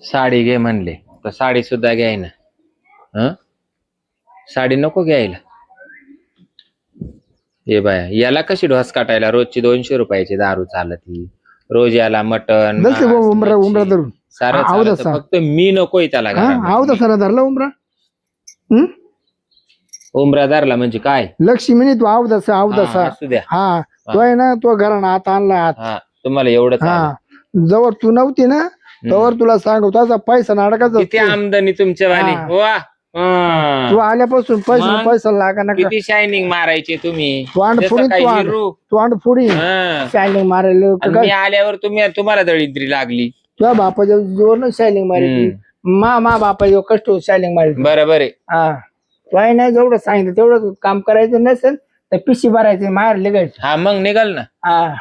साडी घे म्हणले तर साडी सुद्धा घ्यायना. हं साडी नको घ्यायला. हे बाया याला कशी ढोस काटायला रोजची 200 रुपयाची दारू चालत ही. रोज याला मटण नसते उमरा उमरा धरून सारं आव चालत तसा. फक्त मी नकोय त्याला हा आव घरामध्ये. तसा धरला उमरा. उमरा धरला म्हणजे काय? लक्ष्मीने तू आव तसा आव हा, तसा. असू द्या. हा तो आहे ना तो घराणा आता आणला आत. हा तुम्हाला एवढंच आलं. हा जवळ तू नव्हती ना तवर तुला सांगू तसा पैसा नाटकाचा किती आमदनी तुमच्या वाली हा. वा. तू आल्यापासून पैसा मग? पैसा लागा ना किती शायनिंग मारायचे तुम्ही. तोंड जसं फुडी काय तोंड हिरो. तोंड फुडी हं. शायनिंग मारायला आणि मी आल्यावर तुम्हाला दळिद्री लागली. तुझ्या बापाच्या जोर शायनिंग मारायची मा बापा कष्ट शायनिंग मारायची. बरोबर आहे. हा तो आहे ना जेवढं सांगितलं तेवढं काम करायचं नसेल तर पिशी भरायची मार लिगायची. हा मग निघाल ना. हा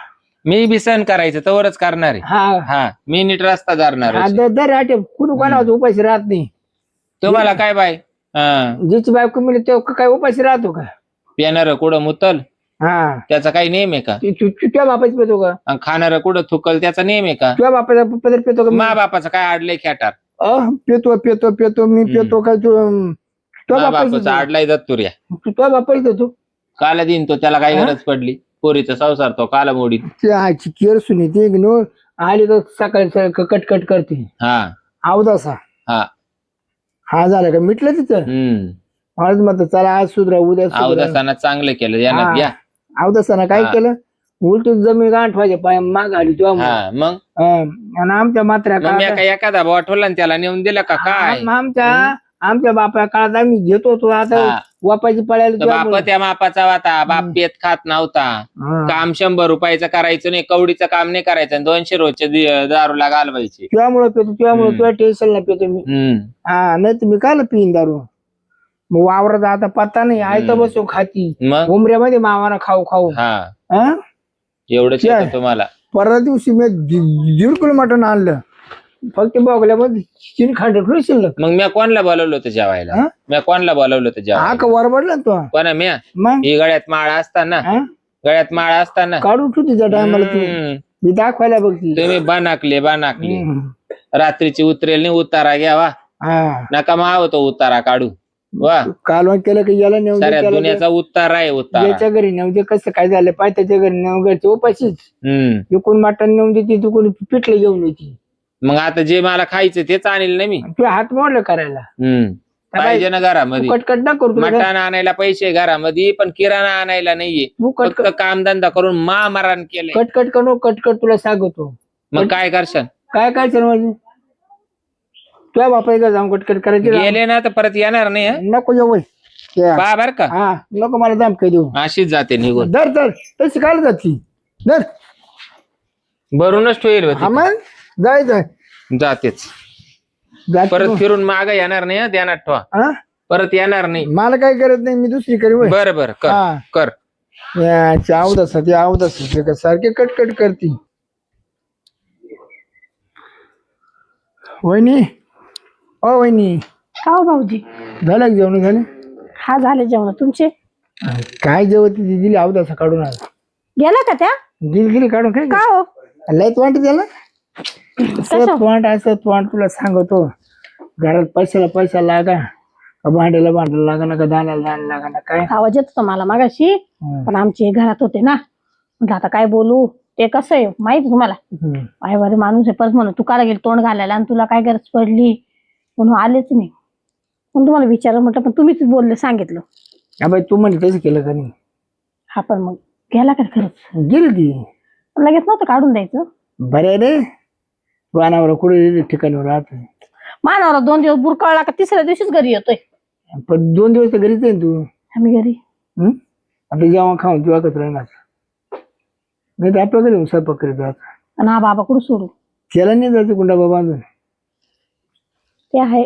मी बी सहन करायचं तवरच करणार आहे. हा हा मी नीट रस्ता धरणार हा, आहे. दर आठे कुणी कोणावर उपाशी राहत नाही. तुम्हाला काय बाय जिची बायको मिळेल तो काय उपाशी राहतो का? पिणार कुठं मुतल हा त्याचा काही नेम आहे का? तुझ्या बापाची पेतो का? आणि खाणार कुठं थुकल त्याचा नेम आहे का? तुझ्या बापाचा पदर पेतो का? मा बापाचं काय आडलंय खेटार. पेतो पेतो पेतो मी पेतो काय तू तुझ्या बापाचं बापाची आडलाय दत्तुर्या. तुझ्या बापाची देतो काला दिन तो त्याला काय गरज पडली. पोरीचा संसार तो काला मोडी. ते आजची केर सुनी ते घेऊन आली तर सकाळी कटकट करते. हा अवदासा हा हा झालं का मिटलं तिथं. आज मग चला आज सुधरा उद्या सुधरा. अवदासाना चांगलं केलं यानं घ्या. अवदासानं काय केलं उलट जमीन गांठवायचे पाय माग आली तेव्हा. हा मग आणि आमच्या मात्र्या मग मी काय एखादा बॉटवला त्याला नेऊन दिला का काय? आमच्या बापा काळात आम्ही घेतो होतो आता हा. वापायची तर पळायला बाप त्या मापाचा होता. बाप पेत खात नव्हता. काम 100 रुपयाचं करायचं नाही. कवडीचं काम नाही करायचं. 200 रोजच्या दारूला घालवायचे. तुझ्यामुळे पेतो तुझ्यामुळे तुझ्या टेन्शन नाही पेतो मी. हा नाही तुम्ही काल पिईन दारू. मग वावरात आता पत्ता नाही आहे तर बसून खाती. मग उमऱ्यामध्ये मावाना खाऊ खाऊ. हा एवढंच येतं तुम्हाला. परवा दिवशी मी 1.5 किलो मटण आणलं फक्त बघल्यामध्ये 3 खांड शिल्लक. मग मी कोणला बोलवलं होतं जेवायला? मी कोणला बोलवलं होतं हा जेवायला? का वरबडला ना तो. कोणा म्या? मग ही गळ्यात माळा असताना गळ्यात माळा असताना काढून ठेवती त्या टायमाला तू मी दाखवायला बघती. तुम्ही बानाकले रात्रीची उतरेल नाही उतारा घ्यावा. नका माव तो उतारा काढू. वा कालवा केलं की याला नेऊन साऱ्या दुनियाचा उतारा आहे उतारा. याच्या घरी नेऊन दे कसं काय झालं पाय त्याच्या घरी नेऊन घरचे उपाशीच. इकून मटण नेऊन देते तिकून पिठलं घेऊन येते. मग आता जे मला खायचं तेच आणेल ना मी. तुझे हात मोडलं करायला पाहिजे ना घरामध्ये. कटकट ना करू मटण आणायला पैसे घरामध्ये पण किराणा आणायला नाहीये. तू फक्त कामधंदा करून मारण केलंय. कटकट करू कटकट तुला सांगतो. मग काय करशाल? काय काय सर माझे तुझ्या बापा जाऊन कटकट करायची गेले ना तर परत येणार नाही. नको जेवय बर का? हा नको मला दाम काही देऊ. अशीच जाते निघून. दर दर तशी काढ जाती दर भरूनच ठेवेल हा मग जाय जाय जातेच. जात परत फिरून माग येणार नाही हं, ध्यानात ठेवा. हा परत येणार नाही. मला काही करत नाही मी दुसरी करी वय. बरं बरं कर हा. कर. आवडत ती आवडत सारखे कटकट करती. वहिनी ओ वहिनी का हो भाऊजी? झालं जेवण झाले? हा झाले जेवण तुमचे. काय जेवत दिली आवदासा काढून आज गेला का त्या? गेली काढून काय का हो? लयत वाटत त्याला वाट असं वाट तुला सांगतो घरात पैसा लागा भांड्याला लागा ना का दाण्याला लागा ना काय आवाज येत होता मला मागाशी पण आमचे घरात होते ना म्हटलं आता काय बोलू. ते कसं आहे माहिती तुम्हाला आईवारी माणूस आहे परत म्हणून तू काला गेली तोंड घालायला आणि तुला काय गरज पडली म्हणून आलेच नाही. पण तुम्हाला विचारलं म्हटलं पण तुम्हीच बोलले सांगितलं. बाई तू म्हणजे तसं केलं का नाही? हा पण मग गेला का खरंच? गेली ती लगेच नव्हतं काढून द्यायचं. बरे रे वानावर कुठे ठिकाणी राहत मानावर 2 दिवस बुरकळला का 3ऱ्या दिवशीच घरी येतोय. पण 2 दिवस तर घरीच आहे ना तू. आम्ही घरी आता जेव्हा खाऊन तेव्हा कसं राहणार नाही तर आपल्या घरी स्वयंपाक करीत राहत. आणि हा बाबा कुठं सोडू? त्याला नाही जायचं गुंडा बाबा अजून ते आहे.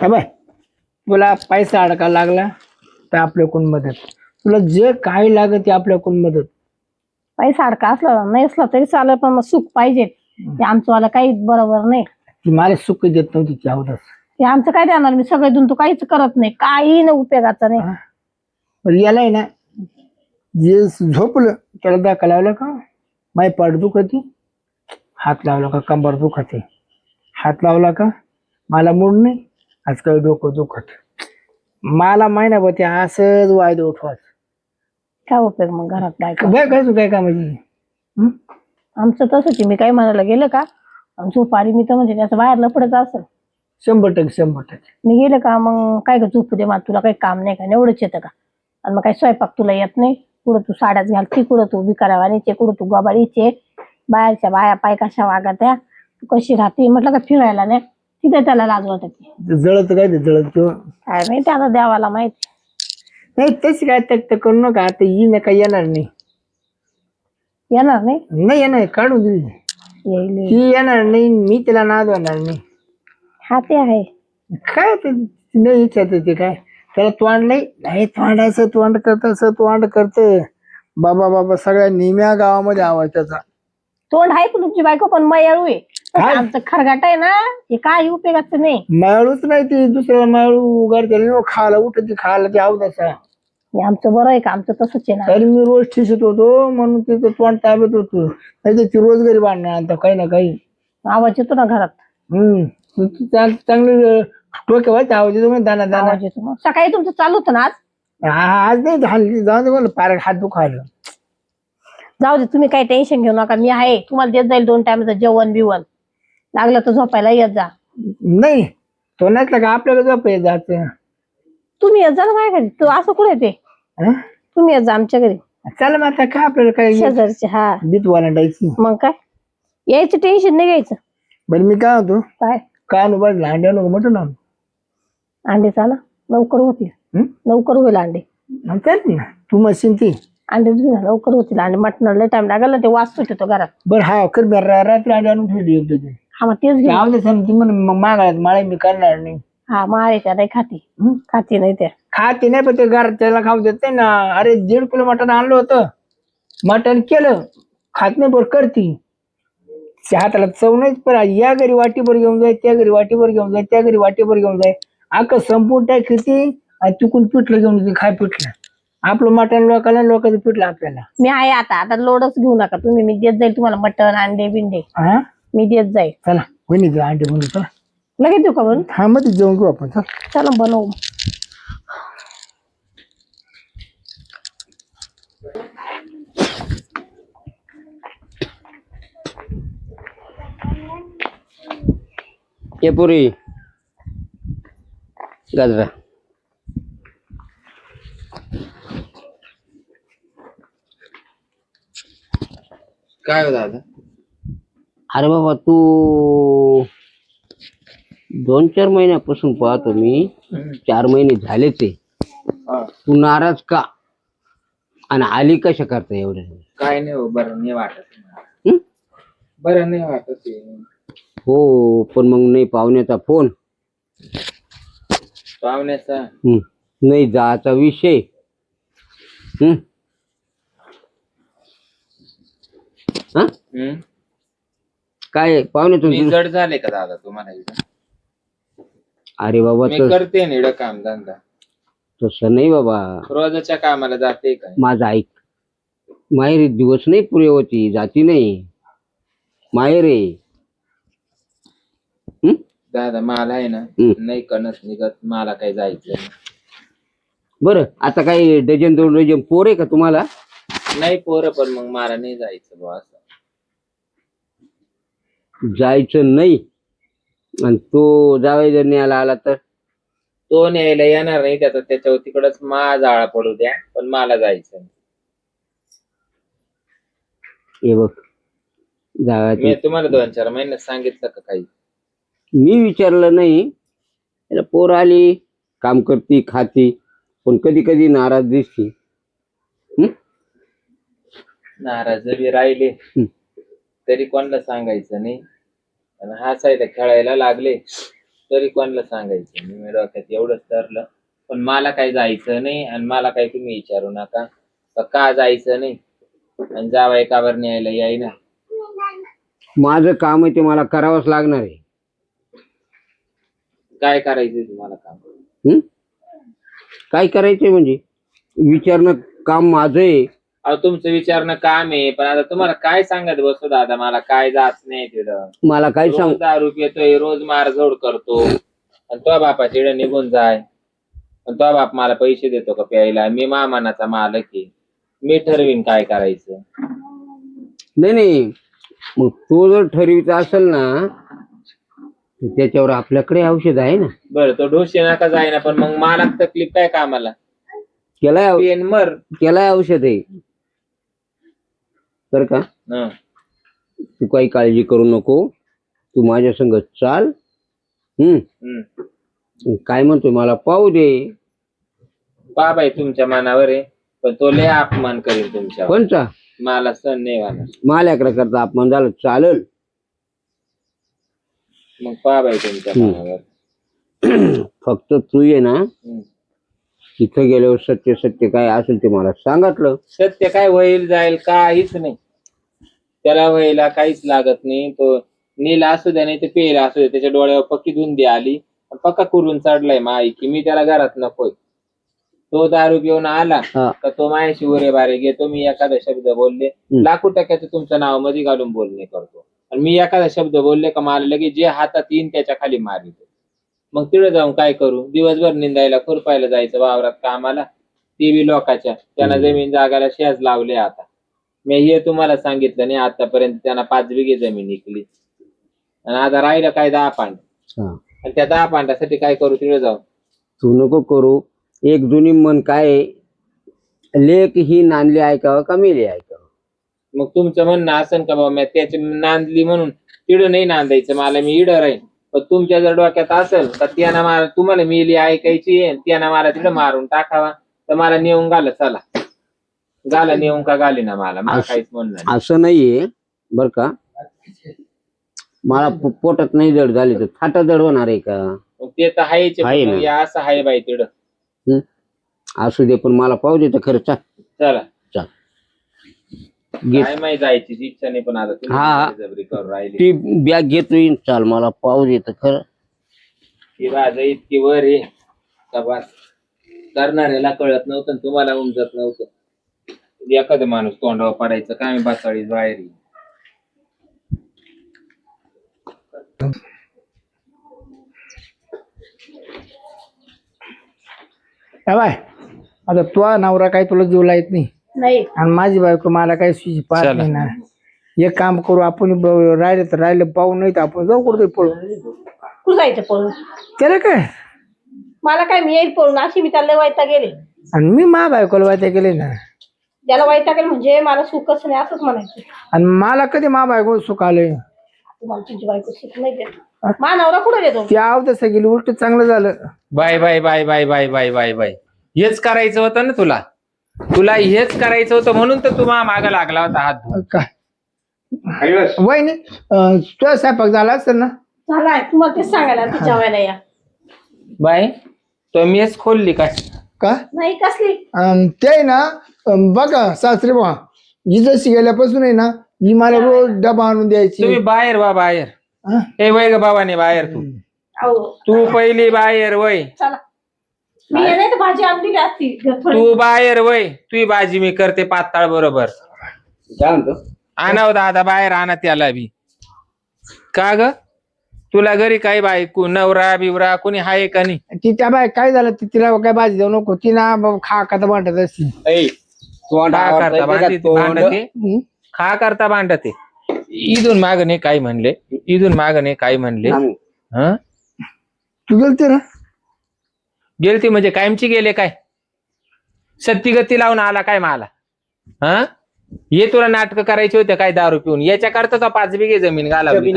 बाय तुला पैसा अडका लागला तर आपल्याकडून मदत. तुला जे काही लागत ते आपल्याकडून मदत. पैसा अडका असला नाही असला तरी चालेल पण मग सुख पाहिजे. ते आमचं वाला काही बरोबर नाही. ती मला सुख देत नव्हती ती आवडत. ते आमचं काय देणार मी सगळे देऊन तो काहीच करत नाही काही नाही उपयोगाचा नाही. पण याला आहे ना जे झोपलं त्याला दाखा लावला का माय पाठ दुखती हात लावला का कंबर दुखते हात लावला का मला मूड नाही, आज काही डोकं दुखत. मला महिनाभर ते असंच वायदे उठवाच. काय उपयोग मग घरात बायका? काय काय तू काय कामाची? हं? आमचं तसंच आहे. मी काही म्हणायला गेलं का आणि झोप आली मी तर म्हणजे त्याचं बाहेर लपडच असेल. 100%. मी गेले का मग काय ग झोपू दे मला, तुला काही काम नाही का, एवढंच येतं का? आणि मग काही स्वयंपाक तुला येत नाही, कुठं तू साड्याच घालती, कुठं तू बिकारावानीचे, कुठं तू गबाळीचे, बाहेरच्या बाया पाय कशा वागत्या, तू कशी राहते. म्हटलं का फिरायला नाही तिथे त्याला लाज वाटते. जळत काय ते जळत किंवा काय माहिती आता देवाला माहिती. नाही तशी काय तक करू नका. आता ही नका येणार नाही. येणार नाही. नाही येणार काढून दिली. येईल ही येणार नाही, मी तिला नादवणार नाही. हा ते आहे. काय ते नाही इच्छाच ते काय त्याला तोंड नाही तोंडाचं तोंड करत बाबा बाबा सगळ्या निम्या गावामध्ये आवाज त्याचा. तोंड आहे पण तुमची बायको पण मयाळू आहे. काय? आमचं खरगाट आहे ना, हे काही उपयोगाचं नाही. माळूच नाही ती दुसऱ्याला माळू उगार खायला उठत खायला ते आवडायचा. हे आमचं बरं आहे का? आमचं तसंच आहे ना. तरी मी रोज ठिसत होतो म्हणून तिचं तोंड ताब्यात होतो. नाही ती रोज घरी बांधणार आता काही ना काही. आवाज येतो ना घरात. चांगली डोके व्हायचं आवाज येतो म्हणजे दाना दाना. आवाज येतो. मग सकाळी तुमचं चालू होतं ना आज. आज नाही हल्ली जाऊ दे मला पार हात दुखायला. जाऊ दे तुम्ही काही टेन्शन घेऊ नका, मी आहे. तुम्हाला देत जाईल 2 टाइमचं जेवण बिवण. लागलं तर झोपायला येत जा. नाही तो नसला का आपल्याला झोप येत जायचं. तुम्ही येत जा ना माझ्या घरी. तू असं कुठे येते? हं? तुम्ही येत जा आमच्या घरी. चला मग आता काय आपल्याला काय शेजारचे. हा भीत वालांडायची. मग काय यायचं टेन्शन नाही घ्यायचं. बरं मी काय होतो काय काय नु अंड्या नको म्हटलं ना. अंडे चाला लवकर होतील. हं? लवकर होईल अंडे. चाल ना तू मशीन ती. अंडे घेऊ ना लवकर होतील. अंडे मटणाला टाइम लागेल ना, ते वास सुटतो घरात. बरं हा कर रात्री अंडी आणून ठेवली एक तुझी. हा मग तेच घेऊ. आवडे सांग ती म्हण मग मागायला माळे मी करणार नाही. हा मारायच्या नाही खाती. हं? खाती नाही त्या. खाते नाही पण ते घर त्याला खाऊ देत नाही ना. अरे 1.5 किलो मटण आणलं होतं. मटण केलं खात नाही बरं करती. हाताला चव नाहीच पण या घरी वाटीभर घेऊन जाय, त्या घरी वाटीभर घेऊन जाय, त्या घरी वाटीभर घेऊन जाय. अख्खं संपून टाकते आणि तिकून पिठलं घेऊन येते. काय पिठलं आपलं मटण लोकांना लोकांचं पिठलं आपल्याला. मी आहे आता लोडच घेऊ नका तुम्ही. मी देत जाईल तुम्हाला मटण अंडे बिंडे. हा मी देत जाईल. चला वहिनी द्या अंडे बनवू चला. लगेच देऊ का बनवून? हा मध्ये जेवण घेऊ आपण. चल चला बनवू. ये पुरी गाजरा. काय हो दादा? अरे बाबा तू 2-4 महिन्यापासून पाहतो मी. 4 महिने झालेच आहे. तू नाराज का आणि आली कशा करता एवढ्या? काय नाही हो, बरं नाही वाटत. हं? बरं नाही वाटत. हो पण मग नाही पाहुण्याचा फोन, पाहुण्याचा नाही जायचा विषय. हं? हा? काय पाहुण्यातून मी जड झाले का दादा तुम्हाला इथं? अरे बाबा मी करते निड काम धंदा. तसं नाही बाबा. रोजच्या कामाला जाते काय? माझं ऐक. माहेरी दिवस नाही पुरे होती, जाती नाही माहेर आहे. दादा मला आहे ना नाही कणस निघत, मला काही जायचं नाही. बरं आता काही 1-2 डझन पोर आहे का तुम्हाला? नाही पोरं, पण मग मला नाही जायचं बुवा असं. जायचं नाही आणि तो जावई जर न्यायला आला तर? तो न्यायला येणार नाही त्याचा, त्याच्यावर तिकडच जाळा पडू द्या, पण मला जायचं नाही. हे बघ जावयाचं मी तुम्हाला 2-4 महिन्यात सांगितलं का काही? मी विचारलं नाही. त्याला पोर आली काम करती खाती पण कधी कधी नाराज दिसती. नाराज जरी राहिले तरी कोणाला सांगायचं नाही, आणि हसायला खेळायला लागले तरी कोणाला सांगायचं नाही. मी डोक्यात एवढंच ठरलं. पण मला काही जायचं नाही, आणि मला काही तुम्ही विचारू नका का जायचं नाही, आणि जावाय काबर न्यायला यायना. माझं काम आहे ते मला करावंच लागणार आहे. काय करायचंय तुम्हाला काम? काय करायचंय म्हणजे विचारणं काम माझं आहे. अहो तुमचं विचारणं काम आहे, पण आता तुम्हाला काय सांगत बसतो दादा, मला काय जात नाही तिथं. मला काय सांग, रोज दारू पितोय, रोज मारझोड करतो, आणि तो बापाची इकडे निघून जाय, आणि तो बाप मला पैसे देतो का प्यायला? मी मामानाचा मालक आहे, मी ठरवीन काय करायचं. नाही मग तो जर ठरवित असेल ना तर त्याच्यावर आपल्याकडे औषध आहे ना. बरं तो ढोशी नका जाईना, पण मग मला तकलीफ काय कामाला? केलाय पेन मर. केलाय औषध आहे बर का. हं. तू काही काळजी करू नको, तू माझ्या संग चाल. काय म्हणतोय मला पाहू दे. बाबाई तुमच्या मनावर आहे, पण तो लय अपमान करेल तुमच्या. कोणचा? मला सण नाही वाला. माल्याकडे करता अपमान झाला चालेल. मग बाबाई तुमच्या मनावर. फक्त तू ये ना तिथं गेल्यावर सत्य सत्य काय असेल ते मला सांगितलं. सत्य काय होईल जाईल काहीच नाही, त्याला व्हायला काहीच लागत नाही. तो नीला असू द्या नाही तर पेला असू द्या, त्याच्या डोळ्यावर पक्की धुंदी आली, पक्का करून चढलाय माई की मी त्याला घरात नकोय. तो दारू घेऊन आला का तो माझ्याशी उरे बारे घेतो, मी एखादा शब्द बोलले लाखो टक्क्याचं तुमचं नाव मध्ये घालून बोलणे करतो, आणि मी एखादा शब्द बोलले का मला लगेच जे हातात येईन त्याच्या खाली मारितो. मग तिकडे जाऊन काय करू? दिवसभर निंदायला खुरपायला जायचं वावरात कामाला, ती बी लोकाच्या. त्यांना जमीन जागायला शेज लावले. आता मी हे तुम्हाला सांगितलं नाही, आतापर्यंत त्यांना 5 बिघे जमीन निघली, आणि आता राहिलं काय 10 पांड, आणि त्या 10 पांडासाठी काय करू? तिकडे जाऊ. तू नको करू. एक जुनी मन काय, लेक ही नांदली ऐकावं का मेली ऐकावं. मग तुमचं म्हणणं असेल का बाबा मी त्याची नांदली म्हणून तिडं नाही नांदायचं, मला मी इडं राहीन. पण तुमच्या जर डोक्यात असेल तर त्यानं मला तुम्हाला मेली ऐकायची आहे, त्यानं मला तिकडं मारून टाकावा, तर मला नेऊन घाला. चला घाला नेऊन का घाली ना, मला काहीच म्हणणं असं नाहीये बर का. मला पोटात नाही जड झाली तर थाटा जड होणार आहे का? ते तर आहेच. असं आहे बाई तिकडं. असू दे, पण मला पाहू दे तर खरं. चला चल. काय माहिती जायची इच्छा नाही, पण आता तुम्ही जबरी करून राहिली. ती बॅग घेतोय चाल, मला पाहू दे तर खरं. ही बाजा इतकी वर आहे का बस करणाऱ्याला कळत नव्हतं, तुम्हाला उमजत नव्हतं. एखादा माणूस तोंडावर पडायचं काय मी बासाळी बाहेर. बाय आता तो नवरा काय तुला जीव लायत नाही, आणि माझी बायको मला काय सुची पाहत नाही ना. एक काम करू आपण, राहिले तर राहिलं पाहू, नाही तर आपण जाऊ कुठे पळून. कुठं जायचं पळून? त्याला काय, मला काय, मी येईल पळून. अशी मी त्याला वाईटा गेले, आणि मी मा बायकोला वायता गेले ना. त्याला वाईटा गेले म्हणजे मला सुखच नाही असंच म्हणायचं. आणि मला कधी मा बायको सुख आलंय? तुम्हाला तुझी बायको सुख नाही देत. मा नवरा कुठे देतो? ते आवडत गेली, उलट चांगलं झालं. Bye bye bye bye bye bye bye bye. हेच करायचं होतं ना तुला, तुला हेच करायचं होतं म्हणून तर तुम्हाला मागं लागला होता हात. काय वहिनी तुझा स्वयंपाक झाला असेल ना? झालाय. तुम्हाला तेच सांगायला तिच्या वेळेला या. बाय तो मेस खोलली काय? का नाही कसली ते ना, बघा सासरे बा, ही जशी गेल्यापासून आहे ना, ही मला रोज डबा आणून द्यायची. तुम्ही बाहेर वा बाहेर. हे वय ग बाबाने बाहेर. तू पहिली बाहेर वय. चला मी नाही तर भाजी आणली असती. तू बाहेर वय, तुझी भाजी मी करते पाताळ बरोबर. आणाव दादा बाहेर, आणा त्याला बी. का ग तुला घरी काही बायको नवरा बिवरा कोणी हाय का नाही? ती त्या बाय काय झालं, तिला काय भाजी देऊ नको, ती ना खा खाता भांडत असती. खा करता भांडते, खा करता भांडते. इथून मागणे काय म्हणले, इथून मागणे काय म्हणले? हा तू गेलते ना? गेलती म्हणजे कायमची गेले काय? सत्ती गती लावून आला काय मला? हा हे तुला नाटक करायचे होते काय दारू पिऊन? याच्या करता तो 5 बिघे जमीन घालावली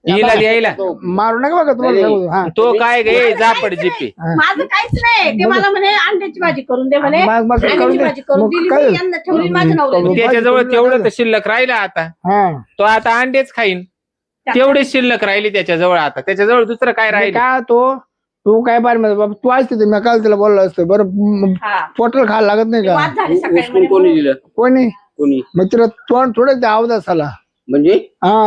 हिला द्यायला. मारू नका बघा तुम्हाला. तो काय गे जापड जिपी. माझं काहीच नाही. ते मला म्हणे अंड्याची भाजी करून दे म्हणे. अंड्याची भाजी करून दिली, मी यांना ठेवली माझ्या नवऱ्याने. त्याच्याजवळ तेवढं तर शिल्लक राहिलं आता. तो आता अंडेच खाईन, तेवढे शिल्लक राहिली त्याच्याजवळ. आता त्याच्याजवळ दुसरं काय राहिलं का? तू काय बार बाबा तू असते मी काल तिला बोललो असतो. बरं पोटल खायला लागत नाही का? वाद झाली सकाळी. कोणी दिलं? कोणी? कोणी? मग तिला तोंड थोडं ते अवदास आला म्हणजे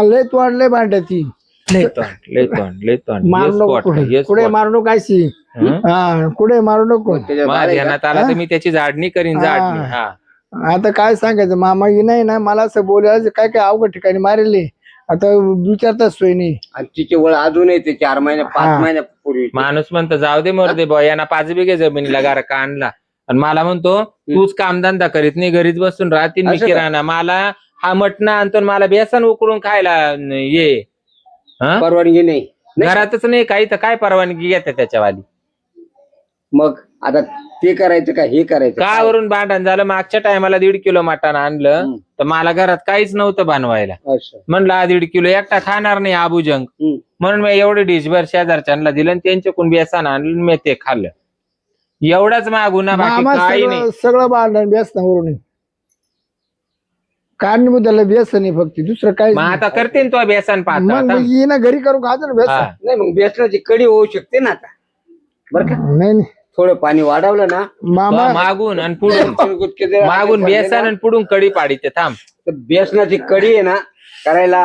लय तोंड लय भांडती. मारू नको कुठे मारू नको अशी. कुठे मारू नको. ध्यानात आला तर मी त्याची झाडणी करीन. झाडणी. हा आता काय सांगायचं मामा ही नाही ना मला असं बोलायचं काय काय अवघड ठिकाणी मारेले आता विचारताच सोय नाही. आणि तिचे वळ अजून येते 4 महिने 5 महिन्यापूर्वी. माणूस म्हणतो जाऊ दे मरू दे बॉ, यांना 5 बिघे जमिनीला गारा का आणला आणि मला म्हणतो तूच कामधंदा करीत नाही, घरीच बसून राहतील मी असं का? किराणा. मला हा मटण आणतो आणि मला बेसन उकडून खायला ये हा? परवानगी नाही. घरातच नाही काही तर काय परवानगी घेते त्याच्यावाली. मग आता ते करायचं का हे करायचं का वरून भांडण झालं. मागच्या टायमाला 1.5 किलो मटण आणलं तर मला घरात काहीच नव्हतं बनवायला. असं. म्हणलं 1.5 किलो एकटा खाणार नाही आबुजंग, म्हणून मी एवढे डिशभर शेजारच्यांना दिलं आणि त्यांच्याकडून बेसन आणलं मी ते खाल्लं. एवढाच मागू ना, बाकी मामा काही नाही. सगळं भांडण व्यसनावरून कारणीबद्दल व्यसन आहे फक्त दुसरं काही मग आता करते ना तो बेसन पाहता मग ये ना घरी करू खातो ना व्यसन. नाही मग बेसनाची कढी होऊ शकते ना आता, बरं का. नाही नाही थोडं पाणी वाढवलं ना मामा मागून आणि पुढून मागून बेसन आणि पुढून कडी पाडीते. थांब, तर बेसनाची कढी आहे ना करायला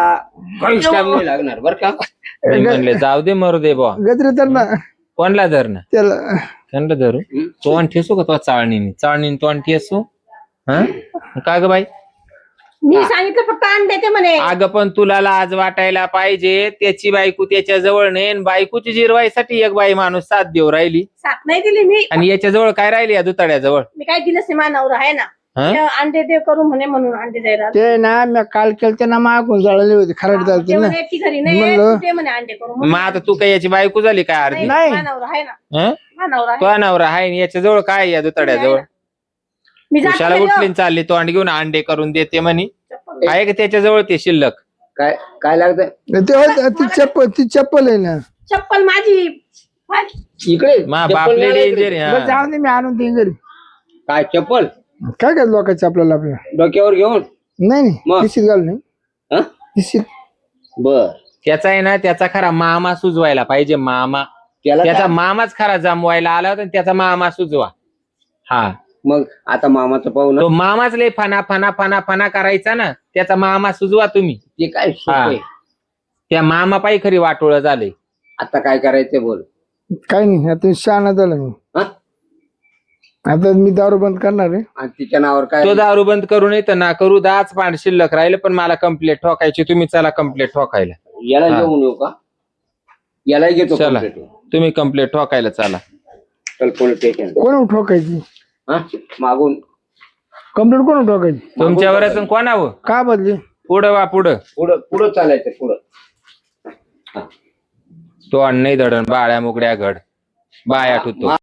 काहीच टाइम नाही लागणार, बरं का. मी म्हणले जाऊ दे मरू दे बा. गजरे तर ना कोणला धर ना, त्याला त्यांना धरू. तोंड ठेसू का तो चाळणीने तोंड ठेसू हा का ग बाई. मी सांगितलं फक्त अंडे ते म्हणे. अगं पण तुला लाज वाटायला पाहिजे. त्याची बायको त्याच्या जवळ नाही आणि बायकोची जिरवायसाठी एक बाई माणूस साथ देऊ राहिली साथ नाही दिली मी. आणि याच्या जवळ काय राहिली या दुताड्याजवळ. मी काय दिलं नाही, मानावर आहे ना हं? ते अंडे दे करू म्हणे म्हणून अंडे द्यायला. ते ना मी काल केलं ना मागून जळले होते खराट ते झालते ना म्हणे ती घरी नाही म्हणलं. तू दे म्हणे अंडे करू. मग आता तू काय याची बायको झाली काय अर्धी. नाही. मानावर आहे ना, हं? मानावर आहे. तो नवरा आहे आणि याच्या जवळ काय या दुताड्याजवळ. मी जाते कुशाला घरी, उठली आणि चालली तोंड घेऊन अंडे करून देते म्हणे. चप्पल. आहे का त्याच्याजवळ ते शिल्लक. काय काय लागतं ती चप्पल आहे ना चप्पल माझी. इकडे मा चप्पल बापले नाही डेंजर इकडे. बस जाऊ दे मी आणून देईन घरी. काय चप्पल काय काय लोकांचं आपल्याला आपल्याला डोक्यावर घेऊन. नाही नाही मग? निश्चित घाल नाही हं? निश्चित. बर त्याचा आहे ना त्याचा खरा मामा सुजवायला पाहिजे. मामा त्याला त्याचा काय? मामाच खरा जमवायला आला होता आणि त्याचा मामा सुजवा. हा मग आता मामाचं पाहू ना, तो मामाच लय फना फना फना फना करायचा ना, त्याचा मामा सुजवा तुम्ही. ते काय सोपं हा. आहे. त्या मामा पायी खरी वाटोळ झाले. आता काय करायचं बोल. काही नाही आता शहाणा झाला मी. हं? आता मी दारू बंद करणार आहे. आणि तिच्या नावावर काय तो दारू बंद करू नये तर ना करू. 10च पांड शिल्लक राहिलं पण मला कंप्लेंट ठोकायची. तुम्ही चला कंप्लेंट ठोकायला. याला हा. घेऊन येऊ का. याला घेतो चला complaint. तुम्ही कंप्लेंट ठोकायला चला. चल पोलीस स्टेशन. कोण ठोकायची मागून कंप्लेंट कोण ठोकायची तुमच्यावरच कोणावं. का बदली पुढं वा पुढं. पुढं पुढं चालायचं पुढं. तो अण्णाई दडण बाळ्या मुगड्या घड बाया ठुतो.